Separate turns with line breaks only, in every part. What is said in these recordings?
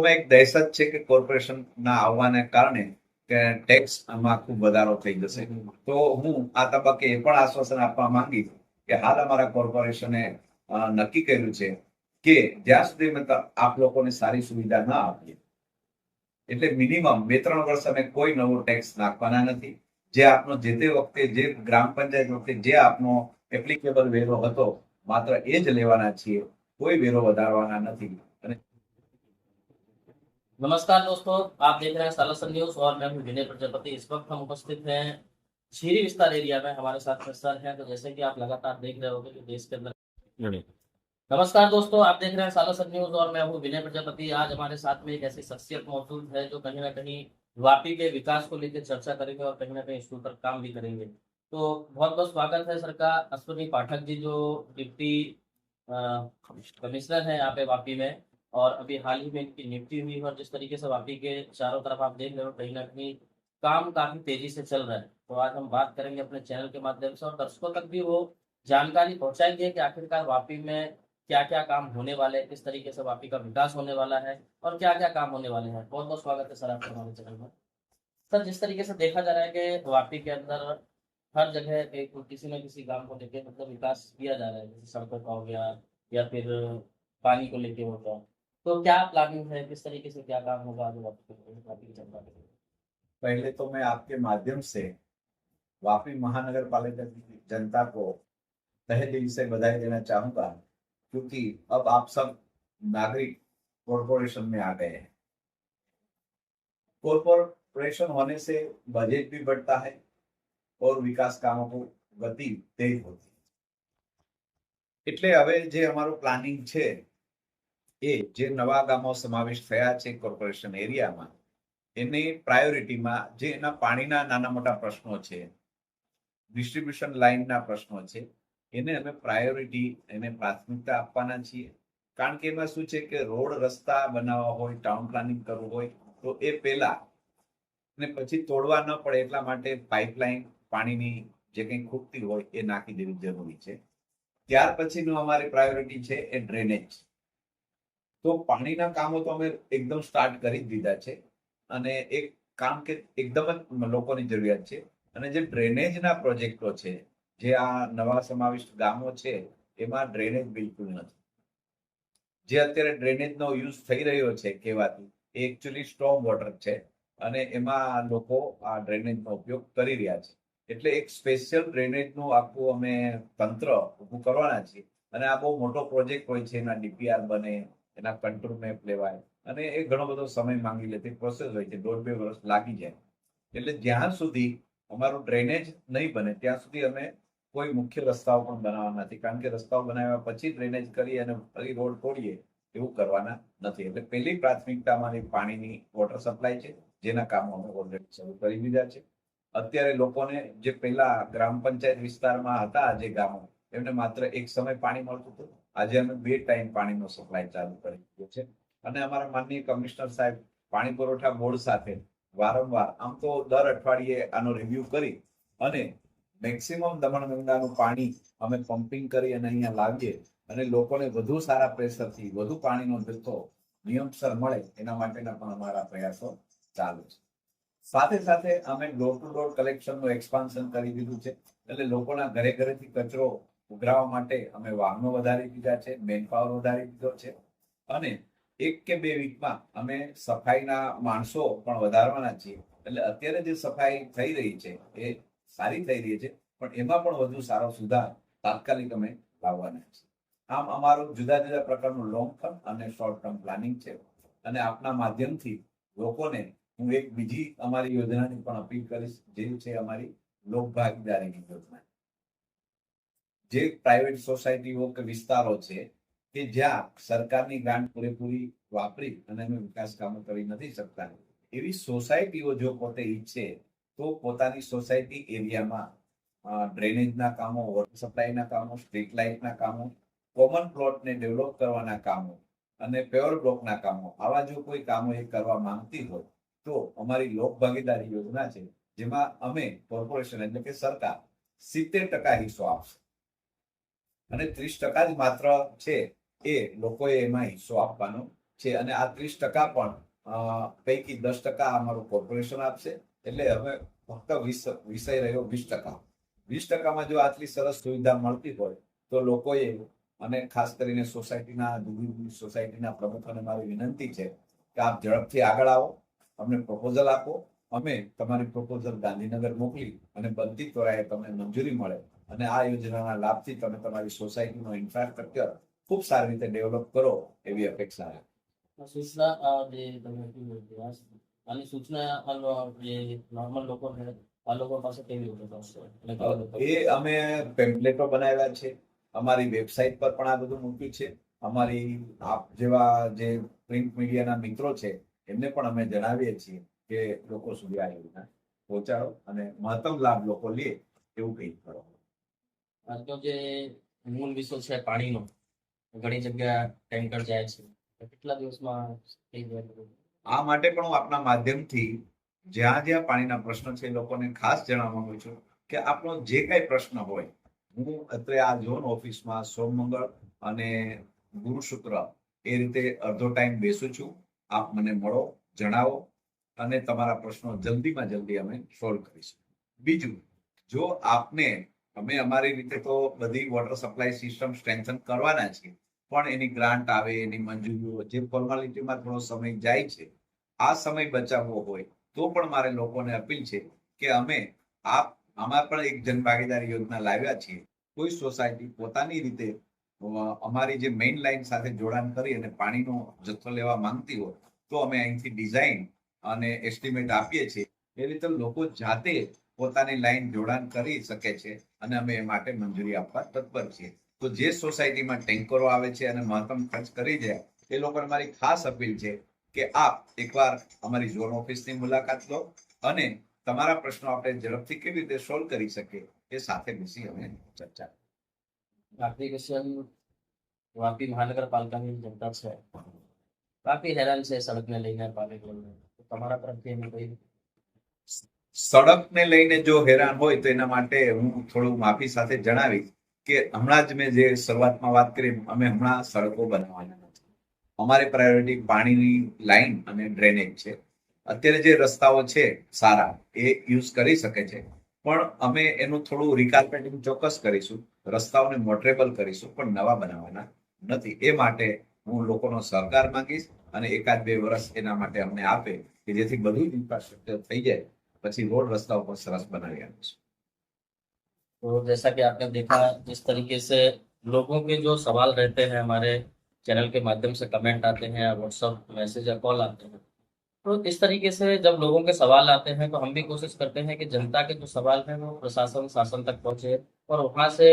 વાસ્તવમાં એક દહેશત છે કે કોર્પોરેશનના આવવાને કારણે કે ટેક્સમાં ખૂબ વધારો થઈ જશે. તો હું આ તબક્કે એ પણ આશ્વાસન આપવા માંગીશ કે હાલ અમારા કોર્પોરેશને નક્કી કર્યું છે કે જ્યાં સુધી આપ લોકોને સારી સુવિધા ના આપીએ એટલે મિનિમમ 2-3 વર્ષ અમે કોઈ નવો ટેક્સ નાખવાના નથી. જે આપનો જે તે વખતે જે ગ્રામ પંચાયત વખતે જે આપનો એપ્લિકેબલ વેરો હતો માત્ર એ જ લેવાના છીએ, કોઈ વેરો વધારવાના નથી. અને
नमस्कार दोस्तों, आप देख रहे हैं सालासर न्यूज और मैं हूं विनय प्रजापति। इस वक्त हम उपस्थित हैं झीरी विस्तार एरिया में। हमारे साथ में सर हैं, तो जैसे कि आप लगातार देख रहे होंगे कि देश के अंदर। नमस्कार दोस्तों, आप देख रहे हैं सालासर न्यूज और मैं हूं विनय प्रजापति। आज हमारे साथ में एक ऐसी शख्सियत मौजूद है जो कहीं ना कहीं वापी के विकास को लेकर चर्चा करेंगे और कहीं ना कहीं इसके ऊपर काम भी करेंगे। तो बहुत बहुत स्वागत है सर का। अश्विनी पाठक जी जो डिप्टी कमिश्नर है यहाँ पे वापी में, और अभी हाल ही में इनकी नियुक्ति हुई, और जिस तरीके से वापी के चारों तरफ आप देख रहे हो कहीं ना कहीं काम काफी तेजी से चल रहा है। तो आज हम बात करेंगे अपने चैनल के माध्यम से और दर्शकों तक भी वो जानकारी पहुंचाएंगे कि आखिरकार वापी में क्या क्या काम होने वाले हैं, किस तरीके से वापी का विकास होने वाला है और क्या क्या काम होने वाले हैं। बहुत बहुत स्वागत है सर आपका हमारे चैनल में। सर, जिस तरीके से देखा जा रहा है कि वापी के अंदर हर जगह एक किसी न किसी काम को लेकर मतलब विकास किया जा रहा है, जैसे सड़कों का हो गया या फिर पानी को लेके हो गया। तो क्या प्लानिंग है, किस तरीके से क्या काम होगा आगे वापी की जनता के लिए?
पहले तो मैं आपके माध्यम से वापी महानगर पालिका की जनता को तहे दिल से बधाई देना चाहूंगा, क्योंकि अब आप सब नागरिक कॉरपोरेशन में आ गए हैं। कॉरपोरेशन होने से बजट भी बढ़ता है और विकास कामों को गति तेज होती है। એટલે હવે જે અમારું પ્લાનિંગ છે એ જે નવા ગામો સમાવેશ થયા છે કોર્પોરેશન એરિયામાં, એની પ્રાયોરિટીમાં જે એના પાણીના નાના મોટા પ્રશ્નો છે, ડિસ્ટ્રીબ્યુશન લાઇનના પ્રશ્નો છે, એને અમે પ્રાયોરિટી એને પ્રાથમિકતા આપવાના છીએ. કારણ કે એમાં શું છે કે રોડ રસ્તા બનાવવા હોય, ટાઉન પ્લાનિંગ કરવું હોય તો એ પહેલા ને પછી તોડવા ન પડે એટલા માટે પાઇપલાઇન પાણીની જે કંઈ ખૂટતી હોય એ નાખી દેવી જરૂરી છે. ત્યાર પછીનું અમારી પ્રાયોરિટી છે એ ડ્રેનેજ. તો પાણીના કામો તો અમે એકદમ સ્ટાર્ટ કરી જ દીધા છે અને એક કામ કે એકદમ જ લોકોની જરૂરિયાત છે. અને જે ડ્રેનેજના પ્રોજેક્ટો છે, જે આ નવા સમાવિષ્ટ ગામો છે એમાં ડ્રેનેજ બિલકુલ નથી. જે અત્યારે ડ્રેનેજનો યુઝ થઈ રહ્યો છે કહેવાતું એ એકચ્યુઅલી સ્ટ્રોંગ વોટર છે અને એમાં લોકો આ ડ્રેનેજનો ઉપયોગ કરી રહ્યા છે. એટલે એક સ્પેશિયલ ડ્રેનેજનું આખું અમે તંત્ર ઊભું કરવાના છીએ અને આ બહુ મોટો પ્રોજેક્ટ હોય છે. એના ડીપીઆર બને, એના કંટ્રોલ મેપ લેવાય અને એ ઘણો બધો સમય માંગી લેતી પ્રોસેસ હોય છે. 1.5-2 વર્ષ લાગી જાય. એટલે જ્યાં સુધી અમારું ડ્રેનેજ નહીં બને ત્યાં સુધી અમે કોઈ મુખ્ય રસ્તાઓ પણ બનાવવાના નથી. કારણ કે રસ્તાઓ બનાવ્યા પછી ડ્રેનેજ કરી અને ફરી રોડ તોડીએ એવું કરવાના નથી. એટલે પહેલી પ્રાથમિકતા અમારી પાણીની વોટર સપ્લાય છે, જેના કામો અમે ઓલરેડી શરૂ કરી દીધા છે. અત્યારે લોકોને જે પહેલા ગ્રામ પંચાયત વિસ્તારમાં હતા જે ગામો, એમને માત્ર એક સમય પાણી મળતું હતું. આજે અમે 2 ટાઈમ પાણીનો સપ્લાય ચાલુ કરી દીધો છે અને અમારા માનનીય કમિશનર સાહેબ પાણી પુરવઠા બોર્ડ સાથે વારંવાર આમ તો દર અઠવાડિયે આનો રિવ્યુ કરી અને મેક્સિમમ દમણ ગંગાનું પાણી અમે પમ્પિંગ કરી અને અહીંયા લાવીએ અને લોકોને વધુ સારા પ્રેશરથી વધુ પાણીનો જથ્થો નિયમસર મળે એના માટેના પણ અમારા પ્રયાસો ચાલુ છે. સાથે સાથે અમે ડોર ટુ ડોર કલેક્શનનું એક્સપાન્શન કરી દીધું છે. એટલે લોકોના ઘરે ઘરેથી કચરો ઉઘરાવવા માટે અમે વાહનો વધારી દીધા છે, મેનપાવર વધારી દીધો છે અને 1 કે 2 વીકમાં અમે સફાઈના માણસો પણ વધારવાના છીએ. એટલે અત્યારે જે સફાઈ થઈ રહી છે એ સારી થઈ રહી છે, પણ એમાં પણ વધુ સારો સુધાર તાત્કાલિક અમે લાવવાના છે. આમ અમારું જુદા જુદા પ્રકારનું લોંગ ટર્મ અને શોર્ટ ટર્મ પ્લાનિંગ છે અને આપના માધ્યમથી લોકોને હું એક બીજી અમારી યોજનાની પણ અપીલ કરીશ, જે છે અમારી લોક ભાગીદારીની યોજના. જે પ્રાઇવેટ સોસાયટીઓ કે વિસ્તારો છે કે જ્યાં સરકારની ગ્રાન્ટ પૂરેપૂરી વાપરી અને અમે વિકાસ કામો કરી નથી શકતા, એવી સોસાયટીઓ જો પોતે ઈચ્છે તો પોતાની સોસાયટી એરિયામાં ડ્રેનેજના કામો, વોટર સપ્લાયના કામો, સ્ટ્રીટ લાઇટના કામો, કોમન પ્લોટને ડેવલપ કરવાના કામો અને પેવર બ્લોકના કામો, આવા જો કોઈ કામો એ કરવા માંગતી હોય તો અમારી લોક ભાગીદારી યોજના છે, જેમાં અમે કોર્પોરેશન એટલે કે સરકાર 70% હિસ્સો આપશે અને 30% જ માત્ર છે એ લોકોએ એમાં હિસ્સો આપવાનો છે અને આ 30% પણ પૈકી 10% અમારું કોર્પોરેશન આપશે. એટલે હવે ફક્ત વિષય રહ્યો 20%. 20%માં જો આટલી સરસ સુવિધા મળતી હોય તો લોકોએ, અને ખાસ કરીને સોસાયટીના પ્રમુખોને મારી વિનંતી છે કે આપ ઝડપથી આગળ આવો, અમને પ્રપોઝલ આપો, અમે તમારી પ્રપોઝલ ગાંધીનગર મોકલી અને બનતી ત્વરાએ તમને મંજૂરી મળે અને આ યોજનાના લાભથી તમે તમારી સોસાયટીનો ઇન્ફ્રાસ્ટ્રક્ચર ખૂબ સારી રીતે ડેવલપ કરો એવી અપેક્ષા છે.
સૂચના જે તમે કીધું કે આની સૂચના જે નોર્મલ લોકો છે આ લોકો પાસે કેવી રીતે પહોંચશે? એટલે કેવા લોકો?
એ અમે પેમ્પલેટો બનાવ્યા છે, અમારી વેબસાઇટ પર પણ આ બધું મૂક્યું છે. અમારી આપ જેવા જે પ્રિન્ટ મીડિયાના મિત્રો છે એમને પણ અમે જણાવીએ છીએ કે લોકો સુધી આ યોજના પહોંચાડો અને મહત્તમ લાભ લોકો લે એવું કંઈક કરો.
આજનો જે મૂળ વિષય છે પાણીનો, ઘણી જગ્યા ટેન્કર જાય છે, તો કેટલા દિવસમાં થઈ જાય?
આ માટે પણ હું આપના માધ્યમથી જ્યાં જ્યાં પાણીના પ્રશ્નો છે એ લોકોને ખાસ જણાવવા માંગુ છું કે આપણો જે કઈ પ્રશ્ન હોય, હું અત્યારે આ ઝોન ઓફિસમાં સોમમંગળ અને ગુરુ શુક્ર એ રીતે અડધો ટાઈમ બેસું છું. આપ મને મળો, જણાવો અને તમારા પ્રશ્નો જલ્દીમાં જલ્દી અમે સોલ્વ કરીશું. બીજું, જો આપને અમે અમારી રીતે તો બધી વોટર સપ્લાય સિસ્ટમ સ્ટ્રેન્થન કરવાના છીએ, પણ એની ગ્રાન્ટ આવે, એની મંજૂરીઓ, જે ફોર્માલિટીમાં થોડો સમય જાય છે, આ સમય બચાવવો હોય તો પણ મારે લોકોને અપીલ છે કે આમાં પણ એક જનભાગીદારી યોજના લાવ્યા છીએ. કોઈ સોસાયટી પોતાની રીતે અમારી જે મેઇન લાઈન સાથે જોડાણ કરી અને પાણીનો જથ્થો લેવા માંગતી હોય તો અમે અહીંથી ડિઝાઇન અને એસ્ટિમેટ આપીએ છીએ. એ રીતે લોકો જાતે પોતાની લાઈન જોડાણ કરી શકે છે અને અમે એ માટે મંજૂરી આપવા તત્પર છીએ. તો જે સોસાયટીમાં ટેન્કરો આવે છે અને મહત્તમ ખર્ચ કરી જાય એ લોકોને મારી ખાસ અપીલ છે કે આપ એકવાર અમારી ઝોન ઓફિસની મુલાકાત લો અને તમારા પ્રશ્નો આપણે ઝડપથી કેવી રીતે સોલ્વ કરી શકીએ એ સાથે બેસી અમે ચર્ચા.
આખરી ક્વેશ્ચન, વાપી મહાનગરપાલિકાની જનતા છે કાફી હેરાન છે સડકને લઈને, પાણી તમારા તરફથી એની કોઈ?
સડકને લઈને જો હેરાન હોય તો એના માટે હું થોડું માફી સાથે જણાવીશ કે હમણાં જ મેં જે શરૂઆતમાં વાત કરી, અમે હમણાં સડકો બનાવવાના નથી. અમારી પ્રાયોરિટી પાણીની લાઈન અને ડ્રેનેજ છે. અત્યારે જે રસ્તાઓ છે સારા એ યુઝ કરી શકે છે, પણ અમે એનું થોડું રિકાર્પેટિંગ ચોક્કસ કરીશું, રસ્તાઓને મોટરેબલ કરીશું, પણ નવા બનાવવાના નથી. એ માટે હું લોકોનો સહકાર માંગીશ અને 1-2 વર્ષ એના માટે અમને આપે કે જેથી બધું જ ઇન્ફ્રાસ્ટ્રક્ચર થઈ જાય, પછી રોડ રસ્તાઓ પણ સરસ બનાવી આપીશું.
तो जैसा कि आपने देखा जिस तरीके से लोगों के जो सवाल रहते हैं हमारे चैनल के माध्यम से कमेंट आते हैं या व्हाट्सअप मैसेज या कॉल आते हैं, तो इस तरीके से जब लोगों के सवाल आते हैं तो हम भी कोशिश करते हैं कि जनता के जो सवाल हैं वो प्रशासन शासन तक पहुंचे और वहां से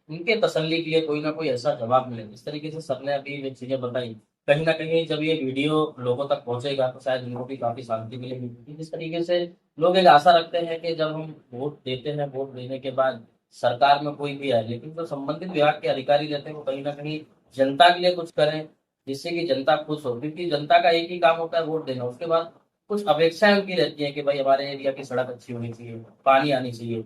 उनके तसल्ली के लिए कोई ना कोई ऐसा जवाब मिले। जिस तरीके से सबने अभी ये चीजें बताई, कहीं ना कहीं जब ये वीडियो लोगों तक पहुंचेगा तो शायद उनको भी काफी शांति मिलेगी, क्योंकि जिस तरीके से लोग एक आशा रखते हैं कि जब हम वोट देते हैं, वोट देने के बाद सरकार में कोई भी आए, लेकिन जो संबंधित विभाग के अधिकारी रहते हैं वो कहीं ना कहीं जनता के लिए कुछ करें जिससे कि जनता खुश हो, क्योंकि जनता का एक ही काम होता है वोट देना। उसके बाद कुछ अपेक्षाएं उनकी रहती है कि भाई हमारे एरिया की सड़क अच्छी होनी चाहिए, पानी आनी चाहिए।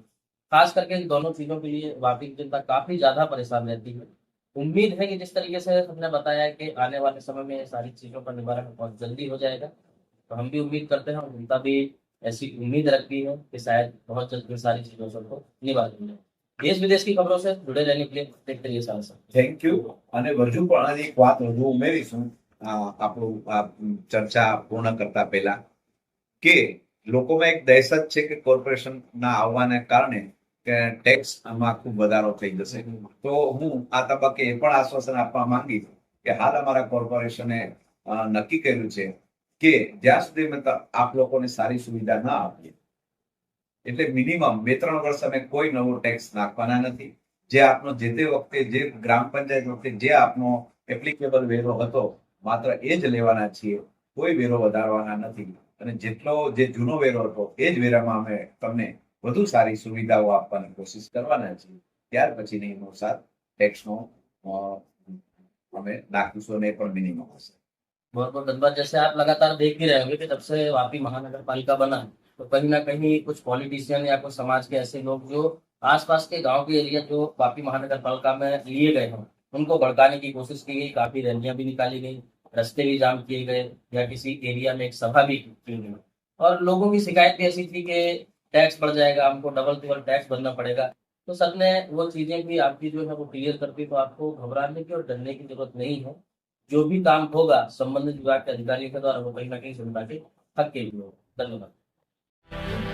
खास करके इन दोनों चीजों के लिए वापी की जनता काफी ज्यादा परेशान रहती है। उम्मीद है कि जिस तरीके से हमने बताया है कि आने वाले समय में ये सारी चीजों का निवारण बहुत जल्दी हो जाएगा, तो हम भी उम्मीद करते हैं और जनता भी ऐसी उम्मीद रखती है कि शायद बहुत जल्द इन सारी चीजों को निवारण मिले। देश विदेश की खबरों से जुड़े रहने के लिए देखते रहिए सारसा।
Thank you. અને હજુ પણ એક વાત વધુ ઉમેરીશું આપણું આ ચર્ચા પૂર્ણ કરતા પહેલા કે લોકોમાં એક દહેશત છે કે કોર્પોરેશનના આવવાને કારણે કે ટેક્સમાં ખૂબ વધારો થઈ જશે. તો હું આ તબક્કે એ પણ આશ્વાસન આપવા માંગીશ કે હાલ અમારા કોર્પોરેશને નક્કી કર્યું છે કે જ્યાં સુધી આપ લોકોને સારી સુવિધા ન આપીએ એટલે મિનિમમ 2-3 વર્ષ અમે કોઈ નવો ટેક્સ નાખવાના નથી. જે આપનો જે તે વખતે જે ગ્રામ પંચાયત વખતે જે આપનો એપ્લિકેબલ વેરો હતો માત્ર એ જ લેવાના છીએ, કોઈ વેરો વધારવાના નથી. અને જેટલો જે જૂનો વેરો હતો એ જ વેરામાં અમે તમને વધુ સારી સુવિધાઓ આપવાની કોશિશ કરવાના છીએ. ત્યાર પછીની અનુસાર ટેક્સનો અમે નાખીશું અને એ પણ મિનિમમ હશે.
बहुत बहुत धन्यवाद। जैसे आप लगातार देख ही रहे होंगे कि जब से वापी महानगर पालिका बना तो कहीं ना कहीं कुछ पॉलिटिशियन या कुछ समाज के ऐसे लोग जो आसपास के गांव के एरिया जो वापी महानगर पालिका में लिए गए हैं उनको भड़काने की कोशिश की गई, काफी रैलियां भी निकाली गई रास्ते भी जाम किए गए या किसी एरिया में एक सभा भी की गई और लोगों की शिकायत भी ऐसी थी कि टैक्स बढ़ जाएगा, हमको डबल ट्रिपल टैक्स भरना पड़ेगा। तो सर ने वो चीजें भी आपकी जो है वो क्लियर कर दी, तो आपको घबराने की और डरने की जरूरत नहीं है। जो भी काम होगा संबंधित विभाग के अधिकारियों के द्वारा वो कहीं ना कहीं जनता के हक के लिए होगा। धन्यवाद।